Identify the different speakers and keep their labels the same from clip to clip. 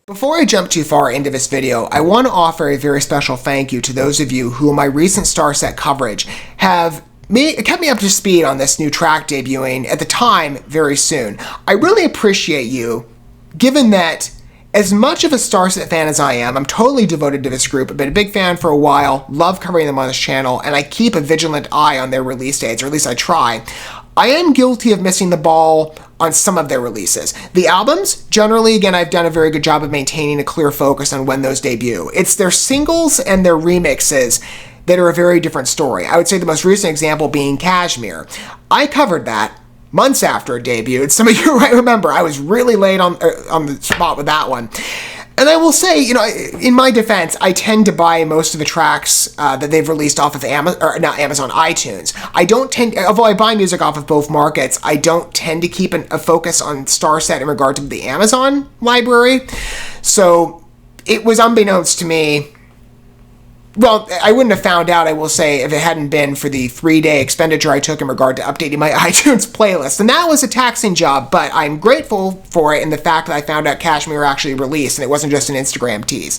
Speaker 1: Before I jump too far into this video, I want to offer a very special thank you to those of you who in my recent STARSET coverage have kept me up to speed on this new track debuting at the time very soon. I really appreciate you, given that as much of a STARSET fan as I am, I'm totally devoted to this group. I've been a big fan for a while, love covering them on this channel, and I keep a vigilant eye on their release dates, or at least I try. I am guilty of missing the ball on some of their releases. The albums, generally, again, I've done a very good job of maintaining a clear focus on when those debut. It's their singles and their remixes that are a very different story. I would say the most recent example being Kashmir. I covered that months after it debuted. Some of you might remember I was really late on the spot with that one. And I will say, you know, in my defense, I tend to buy most of the tracks that they've released off of iTunes. I don't tend, although I buy music off of both markets, I don't tend to keep a focus on STARSET in regard to the Amazon library. So it was unbeknownst to me. Well, I wouldn't have found out, I will say, if it hadn't been for the 3-day expenditure I took in regard to updating my iTunes playlist. And that was a taxing job, but I'm grateful for it in the fact that I found out Kashmir actually released and it wasn't just an Instagram tease.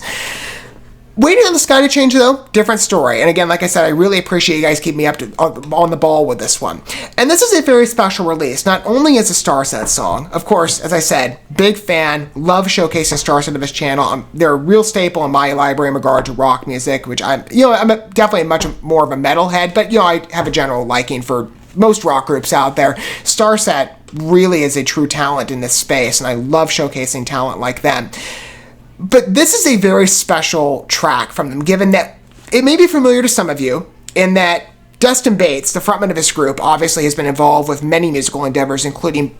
Speaker 1: Waiting on the Sky to Change, though, different story. And again, like I said, I really appreciate you guys keeping me up on the ball with this one. And this is a very special release. Not only is a STARSET song, of course, as I said, big fan, love showcasing STARSET of this channel. They're a real staple in my library in regard to rock music, which I'm definitely much more of a metalhead, but I have a general liking for most rock groups out there. STARSET really is a true talent in this space, and I love showcasing talent like them. But this is a very special track from them, given that it may be familiar to some of you, in that Dustin Bates, the frontman of this group, obviously has been involved with many musical endeavors, including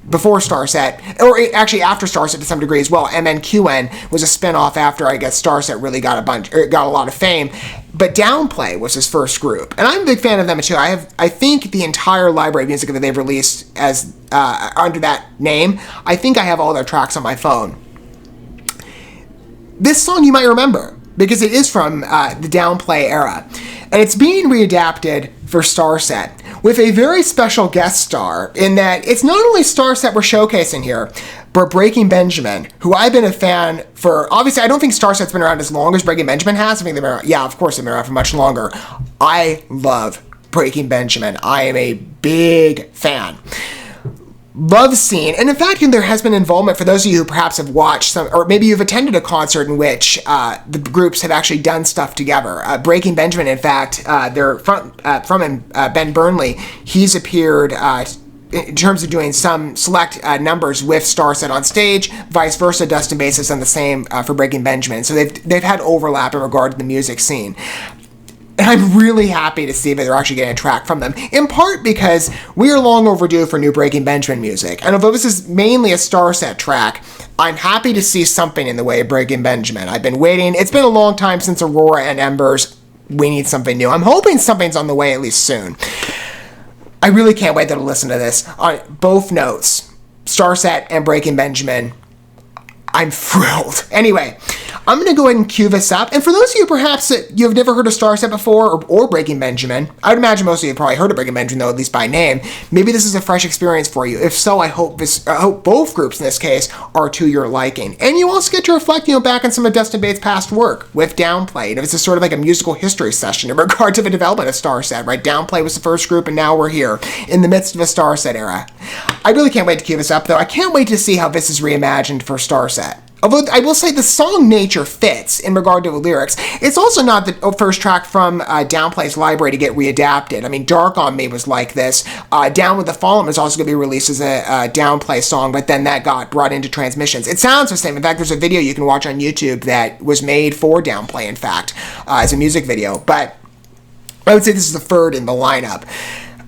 Speaker 1: before STARSET, or actually after STARSET to some degree as well. MNQN was a spinoff after, I guess, STARSET really got a lot of fame. But Downplay was his first group, and I'm a big fan of them too. I think the entire library of music that they've released as under that name, I think I have all their tracks on my phone. This song you might remember, because it is from the Downplay era, and it's being readapted for STARSET with a very special guest star, in that it's not only STARSET we're showcasing here, but Breaking Benjamin, who I've been a fan for. Obviously, I don't think STARSET's been around as long as Breaking Benjamin has. I think they've been around, of course they've been around for much longer. I love Breaking Benjamin. I am a big fan. Love scene, and in fact, there has been involvement for those of you who perhaps have watched some, or maybe you've attended a concert in which the groups have actually done stuff together. Breaking Benjamin, in fact, their frontman Ben Burnley, he's appeared in terms of doing some select numbers with STARSET on stage. Vice versa, Dustin Bates has done the same for Breaking Benjamin. So they've had overlap in regard to the music scene. And I'm really happy to see that they're actually getting a track from them, in part because we are long overdue for new Breaking Benjamin music. And although this is mainly a STARSET track, I'm happy to see something in the way of Breaking Benjamin. I've been waiting. It's been a long time since Aurora and Embers. We need something new. I'm hoping something's on the way at least soon. I really can't wait to listen to this on both notes, STARSET and Breaking Benjamin. I'm thrilled. Anyway, I'm going to go ahead and cue this up. And for those of you perhaps that you've never heard of STARSET before, or Breaking Benjamin, I would imagine most of you have probably heard of Breaking Benjamin, though, at least by name. Maybe this is a fresh experience for you. If so, I hope both groups in this case are to your liking. And you also get to reflect, back on some of Dustin Bates' past work with Downplay. This is sort of like a musical history session in regard to the development of STARSET, right? Downplay was the first group, and now we're here in the midst of a STARSET era. I really can't wait to cue this up, though. I can't wait to see how this is reimagined for STARSET. Although I will say the song nature fits in regard to the lyrics. It's also not the first track from Downplay's library to get readapted. I mean, Dark on Me was like this. Down with the Fallen was also going to be released as a Downplay song, but then that got brought into Transmissions. It sounds the same. In fact, there's a video you can watch on YouTube that was made for Downplay, in fact, as a music video. But I would say this is the third in the lineup.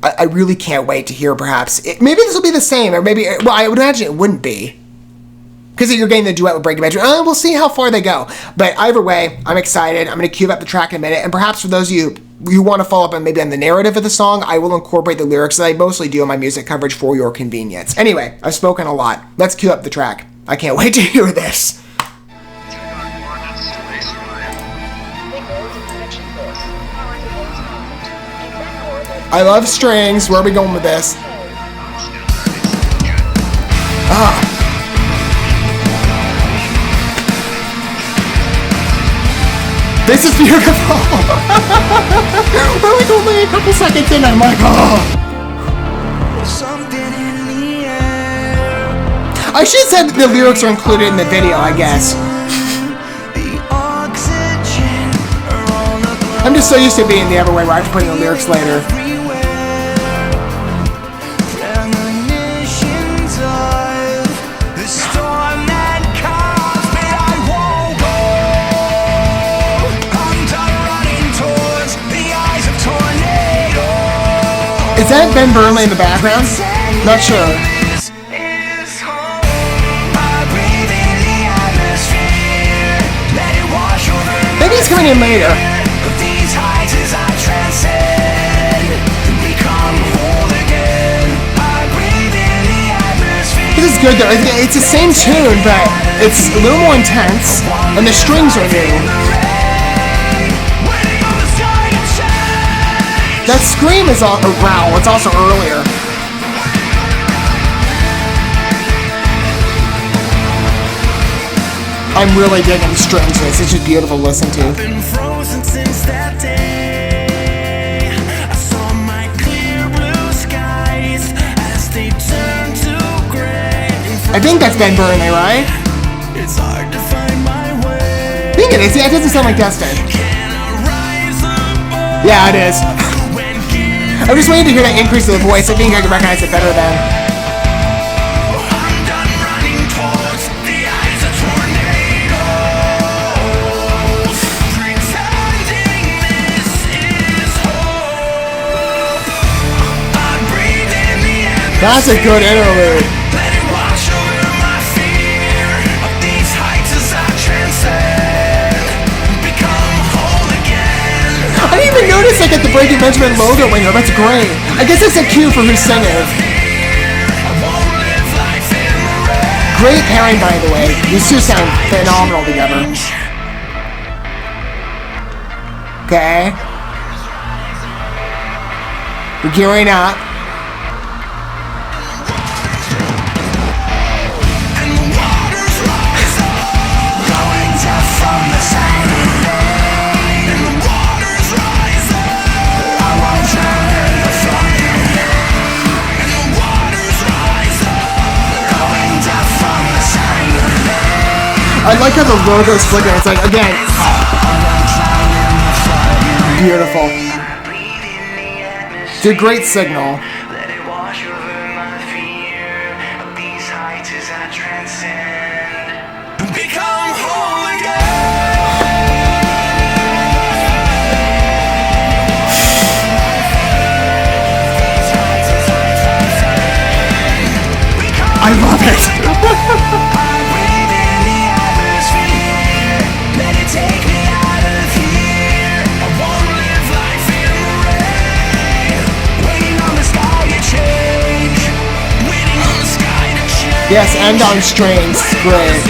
Speaker 1: I really can't wait to hear perhaps. Maybe this will be the same, or maybe, well, I would imagine it wouldn't be, because you're getting the duet with Breaking Benjamin. We'll see how far they go. But either way, I'm excited. I'm going to cue up the track in a minute. And perhaps for those of you who want to follow up on maybe on the narrative of the song, I will incorporate the lyrics that I mostly do in my music coverage for your convenience. Anyway, I've spoken a lot. Let's cue up the track. I can't wait to hear this. I love strings. Where are we going with this? This is beautiful. We're like only a couple seconds in, and I'm like, oh. I should have said the lyrics are included in the video, I guess. I'm just so used to being the other way where I have to put in the lyrics later. Is that Ben Burnley in the background? Not sure. Maybe he's coming in later. This is good though. It's the same tune, but it's a little more intense, and the strings are new. That scream is a growl. It's also earlier. I'm really digging the strings. It's just beautiful to listen to. I think that's Ben Burnley, right? I think it is. Yeah, it doesn't sound like Destin. Yeah, it is. I'm just waiting to hear that increase of the voice. I think I can recognize it better then. That's a good interlude. I didn't even notice I get the Breaking Benjamin logo in here. That's great. I guess it's a cue for who's singing. Great pairing, by the way. These two sound phenomenal together. Okay. We're gearing up. I like how the logo's flickering. It's like, again, beautiful. It's a great signal. I love it. Yes, and on strings. Great.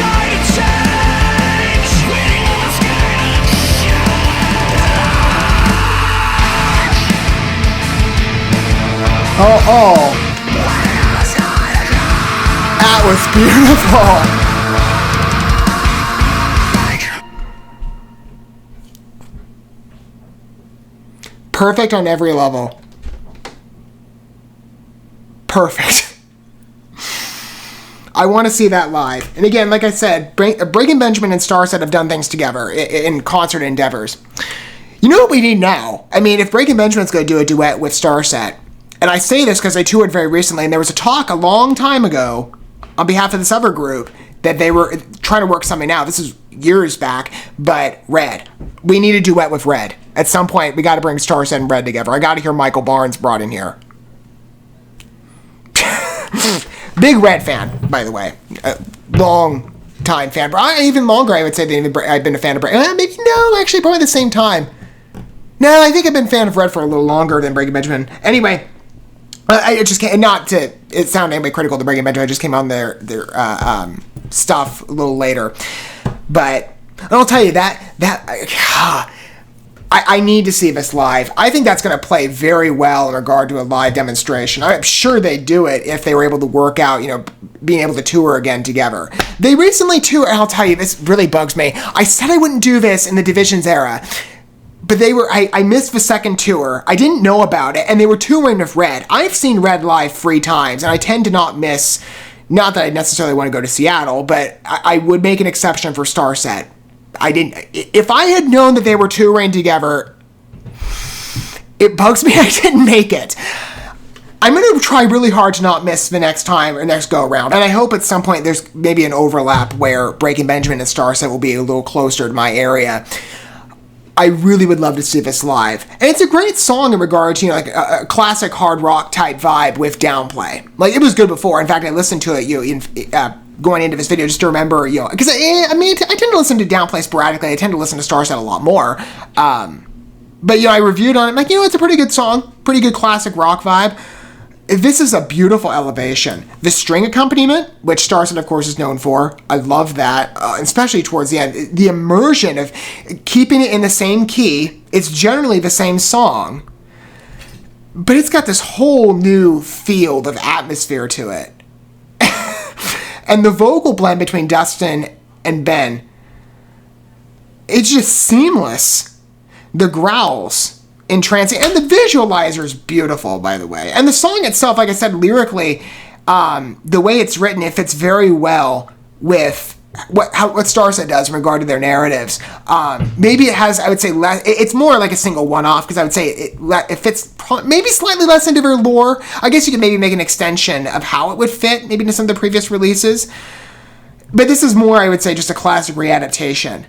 Speaker 1: Oh. That was beautiful. Perfect on every level. Perfect. I want to see that live. And again, like I said, Breaking Benjamin and STARSET have done things together in concert endeavors. You know what we need now? I mean, if Breaking Benjamin's going to do a duet with STARSET, and I say this because I toured very recently, and there was a talk a long time ago on behalf of this other group that they were trying to work something out. This is years back, but Red. We need a duet with Red. At some point, we got to bring STARSET and Red together. I got to hear Michael Barnes brought in here. Big Red fan, by the way. Long time fan. Even longer, I would say, than I've been a fan of Red. Maybe, no, actually, probably the same time. No, I think I've been a fan of Red for a little longer than Breaking Benjamin. Anyway, I just can't, not to it sound anybody critical to Breaking Benjamin, I just came on their stuff a little later. But I'll tell you, that I need to see this live. I think that's going to play very well in regard to a live demonstration. I'm sure they'd do it if they were able to work out, being able to tour again together. They recently toured, and I'll tell you, this really bugs me. I said I wouldn't do this in the Divisions era, but I missed the second tour. I didn't know about it, and they were touring with Red. I've seen Red live 3 times, and I tend to not miss, not that I necessarily want to go to Seattle, but I would make an exception for STARSET. If I had known that they were touring together, it bugs me I didn't make it. I'm going to try really hard to not miss the next time or next go around. And I hope at some point there's maybe an overlap where Breaking Benjamin and STARSET will be a little closer to my area. I really would love to see this live. And it's a great song in regard to, a classic hard rock type vibe with downplay. Like, it was good before. In fact, I listened to it, going into this video just to remember, because I tend to listen to downplay sporadically. I tend to listen to STARSET a lot more. But, I reviewed on it. I'm like, it's a pretty good song. Pretty good classic rock vibe. This is a beautiful elevation. The string accompaniment, which STARSET, of course, is known for. I love that, especially towards the end. The immersion of keeping it in the same key. It's generally the same song, but it's got this whole new field of atmosphere to it. And the vocal blend between Dustin and Ben, it's just seamless. The growls, entrancing, and the visualizer is beautiful, by the way. And the song itself, like I said, lyrically, the way it's written, it fits very well with what STARSET does in regard to their narratives. Maybe it has, I would say, less. It's more like a single one-off, because I would say it fits maybe slightly less into their lore. I guess you could maybe make an extension of how it would fit, maybe into some of the previous releases. But this is more, I would say, just a classic readaptation,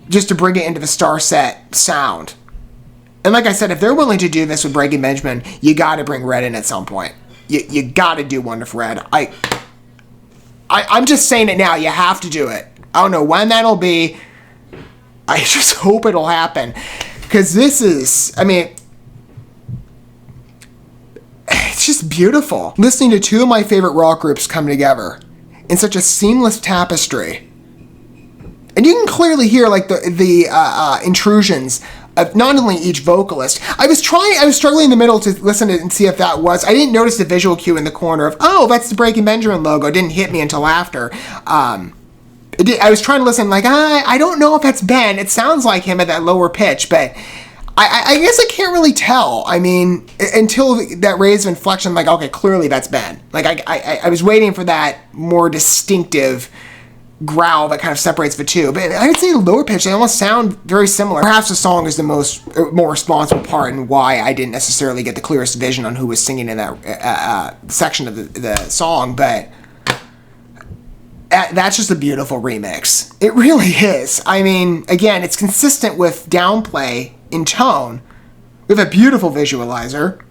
Speaker 1: just to bring it into the STARSET sound. And like I said, if they're willing to do this with Breaking Benjamin, you got to bring Red in at some point. You got to do one with Red. I'm just saying it now. You have to do it. I don't know when that'll be. I just hope it'll happen. Because this is, it's just beautiful. Listening to 2 of my favorite rock groups come together in such a seamless tapestry. And you can clearly hear the intrusions of not only each vocalist. I was struggling in the middle to listen to and see if that was. I didn't notice the visual cue in the corner of, that's the Breaking Benjamin logo. It didn't hit me until after. I was trying to listen, I don't know if that's Ben. It sounds like him at that lower pitch, but I guess I can't really tell. Until that raised inflection, okay, clearly that's Ben. I was waiting for that more distinctive growl that kind of separates the two, but I would say the lower pitch, they almost sound very similar. Perhaps the song is the more responsible part and why I didn't necessarily get the clearest vision on who was singing in that section of the song, but that's just a beautiful remix. It really is. Again, it's consistent with downplay in tone, with a beautiful visualizer,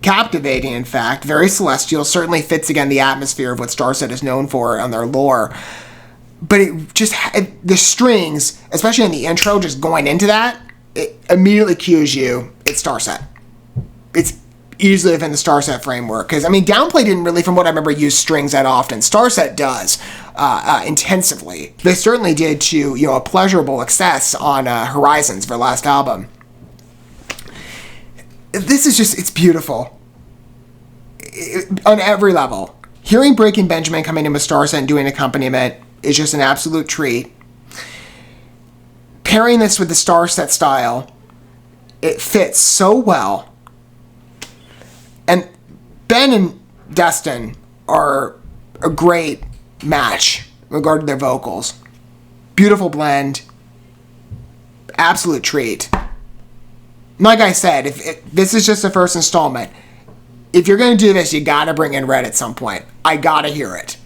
Speaker 1: captivating in fact, very celestial, certainly fits again the atmosphere of what STARSET is known for on their lore. But the strings, especially in the intro, just going into that, it immediately cues you, it's STARSET. It's easily within the STARSET framework. Because, Downplay didn't really, from what I remember, use strings that often. STARSET does, intensively. They certainly did to, a pleasurable excess on Horizons, their last album. This is just, it's beautiful. On every level. Hearing Breaking Benjamin coming in with STARSET and doing accompaniment is just an absolute treat. Pairing this with the STARSET style, it fits so well. And Ben and Dustin are a great match in regard to their vocals. Beautiful blend. Absolute treat. Like I said, if this is just the first installment, if you're going to do this, you got to bring in Red at some point. I got to hear it.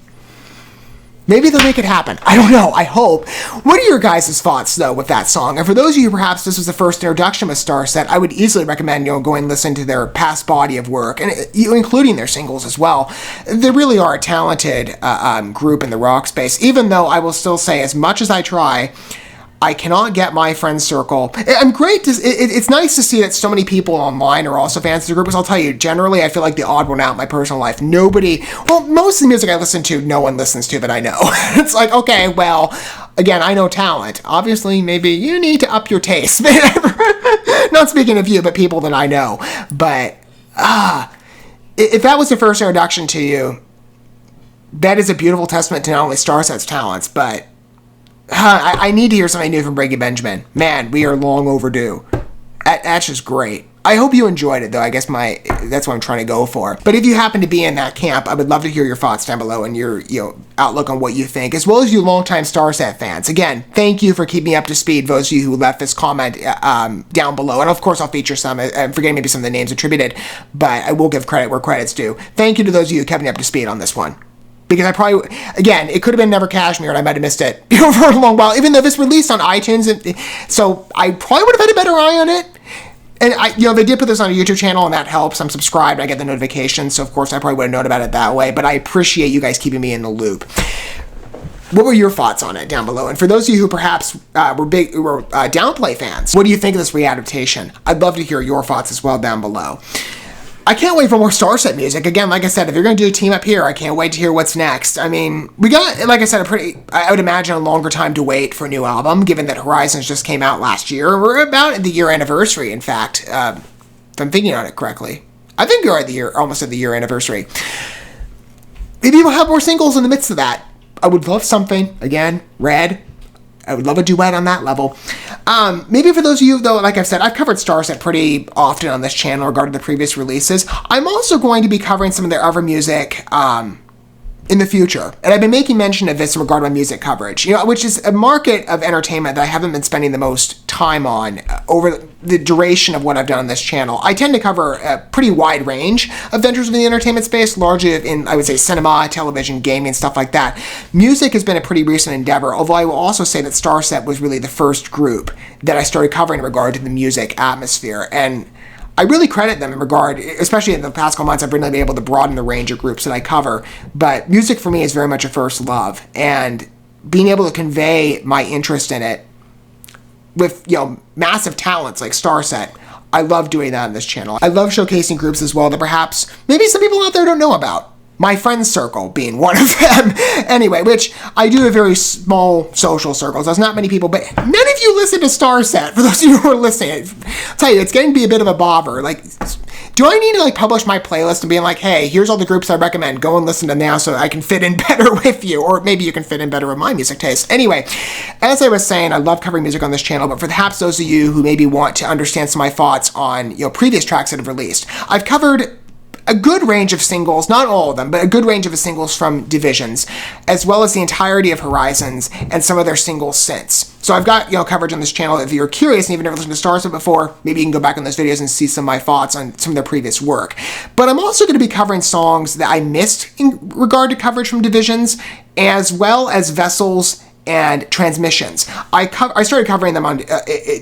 Speaker 1: Maybe they'll make it happen. I don't know. I hope. What are your guys' thoughts, though, with that song? And for those of you, perhaps this was the first introduction with STARSET, I would easily recommend, going and listen to their past body of work, and including their singles as well. They really are a talented group in the rock space, even though I will still say, as much as I try, I cannot get my friend circle. It's nice to see that so many people online are also fans of the group, because I'll tell you, generally, I feel like the odd one out in my personal life. Most of the music I listen to, no one listens to that I know. It's like, okay, well, Again, I know talent. Obviously, maybe you need to up your taste. Not speaking of you, but people that I know. But, if that was the first introduction to you, that is a beautiful testament to not only STARSET's talents, but I need to hear something new from Brady Benjamin. Man, we are long overdue. That's just great. I hope you enjoyed it, though. I guess that's what I'm trying to go for. But if you happen to be in that camp, I would love to hear your thoughts down below and your outlook on what you think, as well as you longtime STARSET fans. Again, thank you for keeping me up to speed, those of you who left this comment down below. And of course, I'll feature some. I'm forgetting maybe some of the names attributed, but I will give credit where credit's due. Thank you to those of you who kept me up to speed on this one. Because I probably, again, it could have been Never Cashmere and I might have missed it for a long while, even though this released on iTunes. So I probably would have had a better eye on it. And they did put this on a YouTube channel, and that helps. I'm subscribed. I get the notifications. So, of course, I probably would have known about it that way. But I appreciate you guys keeping me in the loop. What were your thoughts on it down below? And for those of you who perhaps were Downplay fans, what do you think of this readaptation? I'd love to hear your thoughts as well down below. I can't wait for more STARSET music. Again, like I said, if you're going to do a team up here, I can't wait to hear what's next. I mean, we got, like I said, I would imagine a longer time to wait for a new album, given that Horizons just came out last year. We're about at the year anniversary, in fact, if I'm thinking on it correctly. I think we're at almost at the year anniversary. Maybe we'll have more singles in the midst of that. I would love something, again, Red. I would love a duet on that level. Maybe for those of you, though, like I've said, I've covered STARSET pretty often on this channel regarding the previous releases. I'm also going to be covering some of their other music in the future. And I've been making mention of this in regard to my music coverage, which is a market of entertainment that I haven't been spending the most time on over the duration of what I've done on this channel. I tend to cover a pretty wide range of ventures in the entertainment space, largely in, I would say, cinema, television, gaming, stuff like that. Music has been a pretty recent endeavor, although I will also say that STARSET was really the first group that I started covering in regard to the music atmosphere. And I really credit them in regard, especially in the past couple months, I've really been able to broaden the range of groups that I cover. But music for me is very much a first love, and being able to convey my interest in it with, massive talents like STARSET, I love doing that on this channel. I love showcasing groups as well that perhaps maybe some people out there don't know about. My friends circle being one of them. Anyway, which I do a very small social circles. There's not many people, but none of you listen to STARSET. For those of you who are listening, I'll tell you, it's getting to be a bit of a bother. Like, do I need to publish my playlist and being like, hey, here's all the groups I recommend. Go and listen to now so I can fit in better with you, or maybe you can fit in better with my music taste. Anyway, as I was saying, I love covering music on this channel, but for perhaps those of you who maybe want to understand some of my thoughts on previous tracks that have released, I've covered a good range of singles, not all of them, but a good range of singles from Divisions, as well as the entirety of Horizons and some of their singles since. So I've got coverage on this channel. If you're curious and you've never listened to STARSET before, maybe you can go back on those videos and see some of my thoughts on some of their previous work. But I'm also going to be covering songs that I missed in regard to coverage from Divisions, as well as Vessels and Transmissions. I started covering them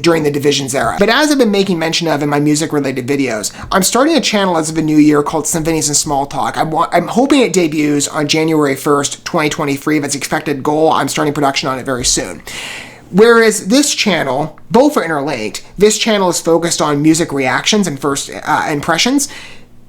Speaker 1: during the Divisions era. But as I've been making mention of in my music-related videos, I'm starting a channel as of the new year called Symphonies and Small Talk. I'm hoping it debuts on January 1st, 2023. That's expected goal. I'm starting production on it very soon. Whereas this channel, both are interlinked, this channel is focused on music reactions and first impressions.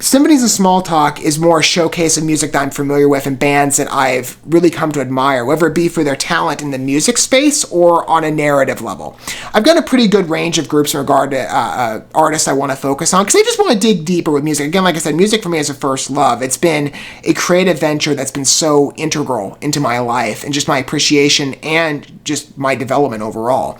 Speaker 1: Symphonies and Small Talk is more a showcase of music that I'm familiar with and bands that I've really come to admire, whether it be for their talent in the music space or on a narrative level. I've got a pretty good range of groups in regard to artists I want to focus on, because I just want to dig deeper with music. Again, like I said, music for me is a first love. It's been a creative venture that's been so integral into my life and just my appreciation and just my development overall.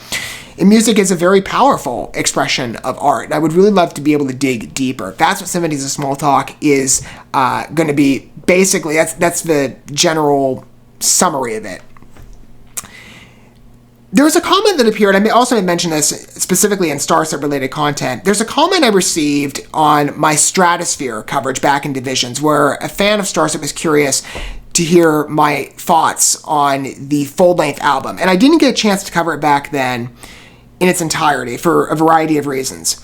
Speaker 1: And music is a very powerful expression of art. And I would really love to be able to dig deeper. That's what Symphonies and Small Talk is going to be. Basically, that's the general summary of it. There was a comment that appeared, I also mention this specifically in STARSET-related content. There's a comment I received on my Stratosphere coverage back in Divisions, where a fan of STARSET was curious to hear my thoughts on the full-length album. And I didn't get a chance to cover it back then in its entirety for a variety of reasons.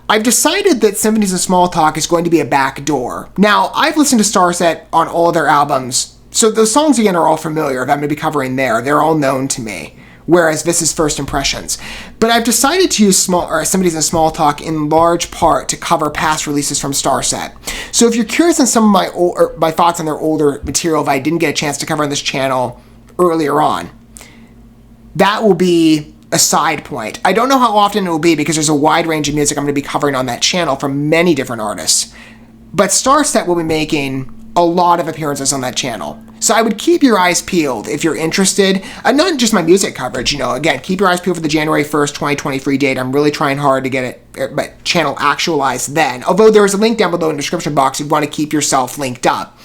Speaker 1: I've decided that Symphonies and Small Talk is going to be a backdoor. Now, I've listened to STARSET on all of their albums, so those songs, again, are all familiar. I'm going to be covering there. They're all known to me, whereas this is first impressions. But I've decided to use Symphonies and Small Talk in large part to cover past releases from STARSET. So if you're curious on some of my thoughts on their older material that I didn't get a chance to cover on this channel earlier on, that will be a side point. I don't know how often it will be because there's a wide range of music I'm going to be covering on that channel from many different artists. But STARSET will be making a lot of appearances on that channel. So I would keep your eyes peeled if you're interested. Not just my music coverage, again, keep your eyes peeled for the January 1st, 2023 date. I'm really trying hard to get my channel actualized then. Although there is a link down below in the description box if you want to keep yourself linked up.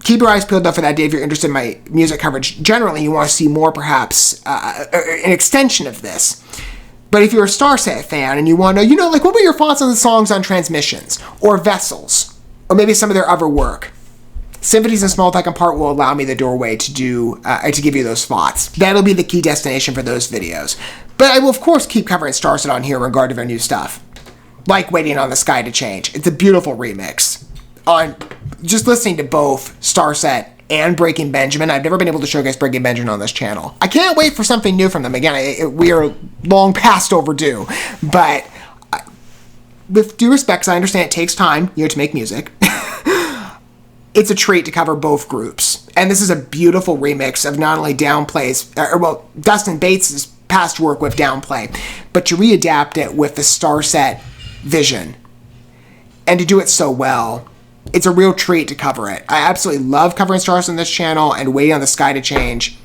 Speaker 1: Keep your eyes peeled up for that day if you're interested in my music coverage. Generally, you want to see more, perhaps, an extension of this. But if you're a STARSET fan and you want to know, what were your thoughts on the songs on Transmissions, or Vessels, or maybe some of their other work? Symphonies and Small Second Part will allow me the doorway to give you those thoughts. That'll be the key destination for those videos. But I will, of course, keep covering STARSET on here in regard to their new stuff. Like Waiting on the Sky to Change. It's a beautiful remix. On just listening to both STARSET and Breaking Benjamin. I've never been able to showcase Breaking Benjamin on this channel. I can't wait for something new from them. Again, we are long past overdue. But with due respect, because I understand it takes time, to make music. It's a treat to cover both groups. And this is a beautiful remix of not only Downplay's, Dustin Bates' past work with Downplay, but to readapt it with the STARSET vision. And to do it so well. It's a real treat to cover it. I absolutely love covering STARSET on this channel, and Waiting on the Sky to Change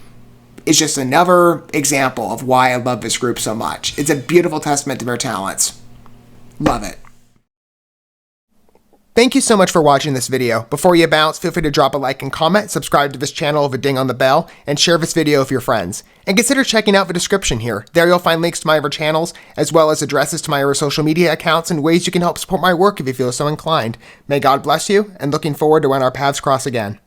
Speaker 1: is just another example of why I love this group so much. It's a beautiful testament to their talents. Love it. Thank you so much for watching this video. Before you bounce, feel free to drop a like and comment, subscribe to this channel with a ding on the bell, and share this video with your friends. And consider checking out the description here. There you'll find links to my other channels, as well as addresses to my other social media accounts and ways you can help support my work if you feel so inclined. May God bless you, and looking forward to when our paths cross again.